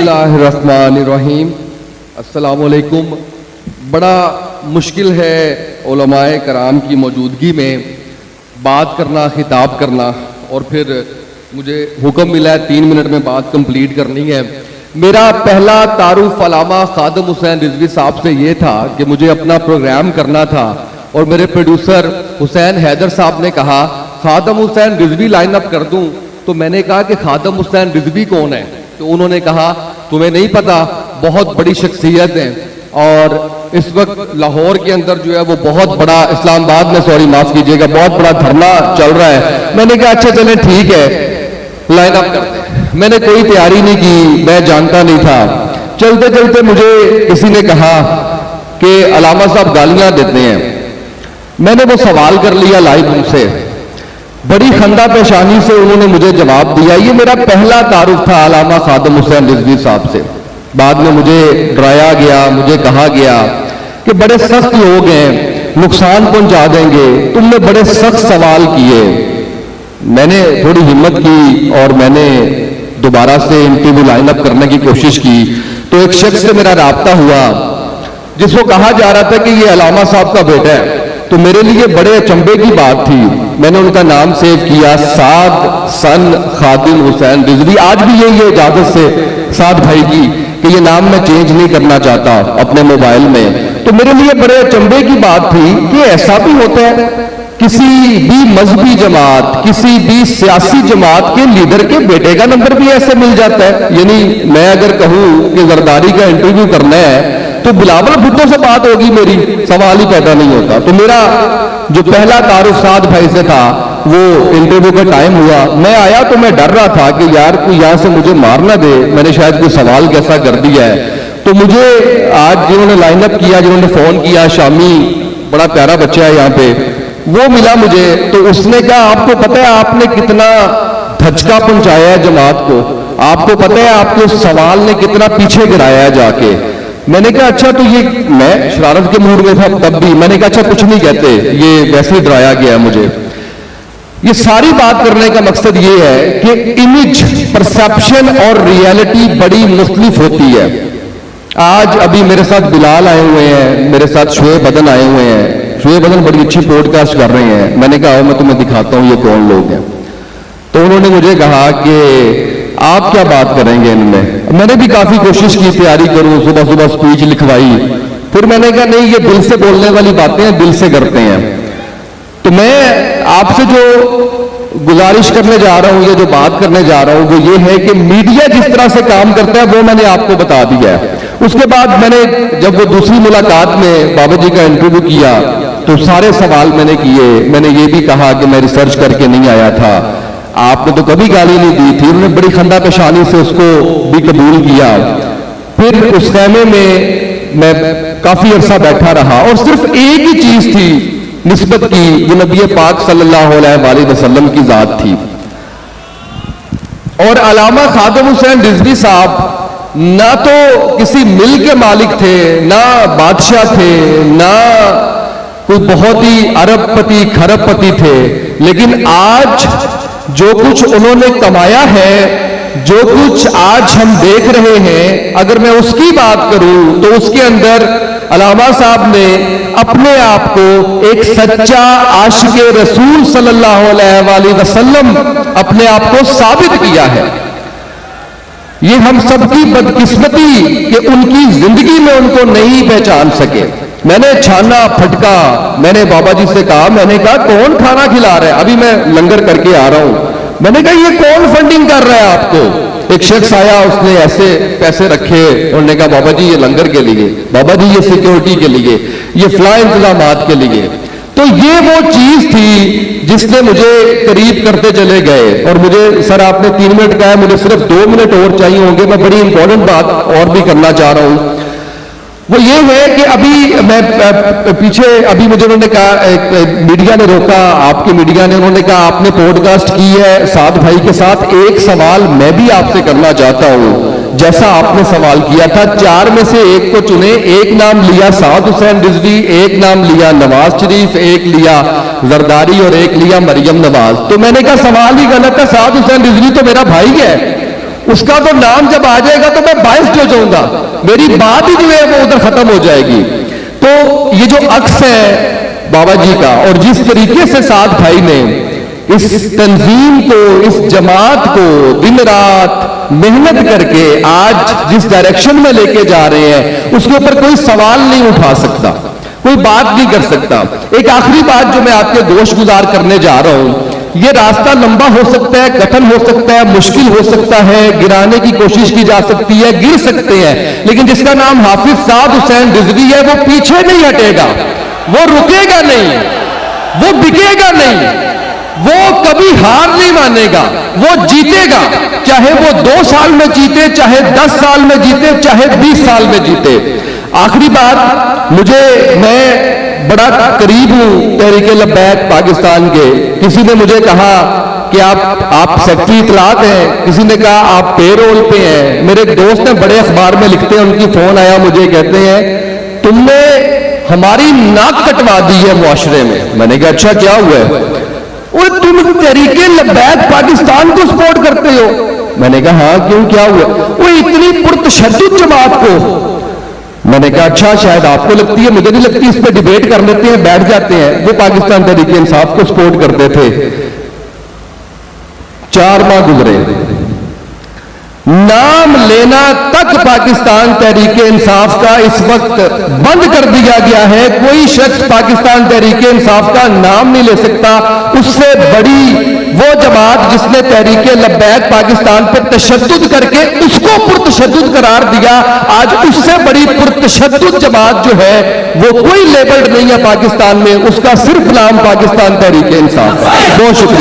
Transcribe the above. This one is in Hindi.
बिस्मिल्लाहिर्रहमानिर्रहीम। अस्सलामुअलैकुम। बड़ा मुश्किल है उलमाए कराम की मौजूदगी में बात करना, खिताब करना, और फिर मुझे हुक्म मिला है 3 मिनट में बात कंप्लीट करनी है। मेरा पहला तारुफ अल्लामा खादम हुसैन रिजवी साहब से ये था कि मुझे अपना प्रोग्राम करना था, और मेरे प्रोड्यूसर हुसैन हैदर साहब ने कहा खादम हुसैन रिजवी लाइन अप कर दूं, तो मैंने कहा कि खादम हुसैन रिजवी कौन है? तो उन्होंने कहा तुम्हें नहीं पता, बहुत बड़ी शख्सियत है, और इस वक्त लाहौर के अंदर जो है वो बहुत बड़ा, इस्लामाबाद में, सॉरी माफ कीजिएगा, बहुत बड़ा धरना चल रहा है। मैंने कहा अच्छा चलें ठीक है, लाइन अप करते हैं। मैंने कोई तैयारी नहीं की, मैं जानता नहीं था। चलते चलते मुझे किसी ने कहा कि अल्लामा साहब गालियां देते हैं। मैंने वो सवाल कर लिया लाइव उनसे, बड़ी खंदा पेशानी से उन्होंने मुझे जवाब दिया। ये मेरा पहला तारुफ था अल्लामा खादम हुसैन रिजवी साहब से। बाद में मुझे डराया गया, मुझे कहा गया कि बड़े सख्त लोग हैं, नुकसान पहुंचा देंगे, तुमने बड़े सख्त सवाल किए। मैंने थोड़ी हिम्मत की और मैंने दोबारा से इंटरव्यू लाइन अप करने की कोशिश की। तो एक शख्स से मेरा राब्ता हुआ जिसको कहा जा रहा था कि ये अल्लामा साहब का बेटा है। तो मेरे लिए बड़े अचंभे की बात थी। मैंने उनका नाम सेव किया, साद सन खादिम हुसैन रिजवी। आज भी यही है इजाजत से साद भाई की कि ये नाम मैं चेंज नहीं करना चाहता अपने मोबाइल में। तो मेरे लिए बड़े अचंभे की बात थी कि ऐसा भी होता है, किसी भी मजहबी जमात, किसी भी सियासी जमात के लीडर के बेटे का नंबर भी ऐसे मिल जाता है। यानी मैं अगर कहूं कि जरदारी का इंटरव्यू करना है तो बिलावल भुट्टो से बात होगी, मेरी सवाल ही पैदा नहीं होता। तो मेरा जो पहला तारुफ साद भाई से था, वो इंटरव्यू का टाइम हुआ, मैं आया तो मैं डर रहा था कि यार कोई यहां से मुझे मार ना दे, मैंने शायद कोई सवाल कैसा कर दिया है। तो मुझे आज जिन्होंने लाइनअप किया, जिन्होंने फोन किया, शामी बड़ा प्यारा बच्चा है यहाँ पे, वो मिला मुझे। तो उसने कहा आपको पता है आपने कितना धचका पहुंचाया है जमात को, आपको पता है आपके उस सवाल ने कितना पीछे गिराया है जाके। मैंने कहा अच्छा, तो ये मैं शरारत के मूड में था तब भी। मैंने कहा अच्छा कुछ नहीं कहते, ये वैसे ही डराया गया मुझे। ये सारी बात करने का मकसद ये है कि इमेज, परसेप्शन और रियलिटी बड़ी मुख्तलिफ होती है। आज अभी मेरे साथ बिलाल आए हुए हैं, मेरे साथ शोएब बदन आए हुए हैं। शोएब बदन बड़ी अच्छी पॉडकास्ट कर रहे हैं। मैंने कहा मैं तुम्हें दिखाता हूं ये कौन लोग हैं। तो उन्होंने मुझे कहा कि आप क्या बात करेंगे इनमें। मैंने भी काफी कोशिश की तैयारी करूं, सुबह सुबह स्पीच लिखवाई। फिर मैंने कहा नहीं, ये दिल से बोलने वाली बातें हैं, दिल से करते हैं। तो मैं आपसे जो गुजारिश करने जा रहा हूं या जो बात करने जा रहा हूं वो ये है कि मीडिया जिस तरह से काम करता है वो मैंने आपको बता दिया है। उसके बाद मैंने जब वो दूसरी मुलाकात में बाबा जी का इंटरव्यू किया तो सारे सवाल मैंने किए। मैंने ये भी कहा कि मैं रिसर्च करके नहीं आया था, आपने तो कभी गाली नहीं दी थी। उन्होंने बड़ी खंदा पेशानी से उसको भी कबूल किया। फिर उस खैमे में मैं काफी अरसा बैठा रहा और सिर्फ एक ही चीज थी निस्बत की, वो नबी पाक सल्लल्लाहु अलैहि वसल्लम की जात थी। और अल्लामा खादम हुसैन रिजवी साहब ना तो किसी मिल के मालिक थे, ना बादशाह थे, ना कोई बहुत ही अरबपति खरबपति थे, लेकिन आज जो कुछ उन्होंने कमाया है, जो कुछ आज हम देख रहे हैं, अगर मैं उसकी बात करूं तो उसके अंदर अल्लामा साहब ने अपने आप को एक सच्चा आशिक रसूल सल्लल्लाहु अलैहि वसल्लम अपने आप को साबित किया है। ये हम सबकी बदकिस्मती कि उनकी जिंदगी में उनको नहीं पहचान सके। मैंने छाना फटका, मैंने बाबा जी से कहा, मैंने कहा कौन खाना खिला रहा है, अभी मैं लंगर करके आ रहा हूं। मैंने कहा ये कौन फंडिंग कर रहा है आपको। एक शख्स आया, उसने ऐसे पैसे रखे, उन्होंने कहा बाबा जी ये लंगर के लिए, बाबा जी ये सिक्योरिटी के लिए, ये फ्ला इंतजामात के लिए। तो ये वो चीज थी जिसने मुझे करीब करते चले गए। और मुझे सर आपने 3 मिनट कहा है, मुझे सिर्फ 2 मिनट और चाहिए होंगे। मैं बड़ी इंपॉर्टेंट बात और भी करना चाह रहा हूं, वो ये है कि अभी मैं पीछे अभी मुझे उन्होंने कहा, मीडिया ने रोका, आपके मीडिया ने, उन्होंने कहा आपने पॉडकास्ट की है साद भाई के साथ, एक सवाल मैं भी आपसे करना चाहता हूं जैसा आपने सवाल किया था। 4 में से एक को चुने, एक नाम लिया साद हुसैन रिजवी, एक नाम लिया नवाज शरीफ, एक लिया जरदारी और एक लिया मरियम नवाज। तो मैंने कहा सवाल ही गलत है, साद हुसैन रिजवी तो मेरा भाई है, उसका तो नाम जब आ जाएगा तो मैं बाइस्ड हो जाऊंगा, मेरी बात ही जो है वो उधर खत्म हो जाएगी। तो ये जो अक्स है बाबा जी का, और जिस तरीके से साद भाई ने इस तंजीम को, इस जमात को दिन रात मेहनत करके आज जिस डायरेक्शन में लेके जा रहे हैं, उसके ऊपर कोई सवाल नहीं उठा सकता, कोई बात नहीं कर सकता। एक आखिरी बात जो मैं आपके गोश गुजार करने जा रहा हूं, ये रास्ता लंबा हो सकता है, कठिन हो सकता है, मुश्किल हो सकता है, गिराने की कोशिश की जा सकती है, गिर सकते हैं, लेकिन जिसका नाम हाफिज साद हुसैन रिजवी है वो पीछे नहीं हटेगा, वो रुकेगा नहीं, वो बिकेगा नहीं, वो कभी हार नहीं मानेगा, वो जीतेगा, चाहे वो 2 साल में जीते, चाहे 10 साल में जीते, चाहे 20 साल में जीते। आखिरी बात, मैं बड़ा करीब हूं तहरीके लब्बैक पाकिस्तान के। किसी ने मुझे कहा कि आप सेक्रेटरी इत्तलात हैं, किसी ने कहा आप पेरोल पे हैं। मेरे एक दोस्त हैं, बड़े अखबार में लिखते हैं, उनकी फोन आया मुझे, कहते हैं तुमने हमारी नाक कटवा दी है मुआशरे में। मैंने कहा अच्छा क्या हुआ है? और तुम तहरीके लब्बैक पाकिस्तान को सपोर्ट करते हो? मैंने कहा हाँ क्यों, क्या हुआ? वो इतनी पुरतशद्दुद जमात को। मैंने कहा अच्छा शायद आपको लगती है, मुझे नहीं लगती, इस पर डिबेट कर लेते हैं, बैठ जाते हैं। वो पाकिस्तान तहरीके इंसाफ को सपोर्ट करते थे। 4 माह गुजरे, नाम लेना तक पाकिस्तान तहरीके इंसाफ का इस वक्त बंद कर दिया गया है। कोई शख्स पाकिस्तान तहरीके इंसाफ का नाम नहीं ले सकता। उससे बड़ी वो जमात जिसने तहरीके लब्बैक पाकिस्तान पर तशद्दुद करके उसको पुरतशद्दुद करार दिया, आज उससे बड़ी पुरतशद्दुद जमात जो है वो कोई लेबल्ड नहीं है पाकिस्तान में, उसका सिर्फ नाम पाकिस्तान तहरीके इंसाफ है। बहुत शुक्रिया।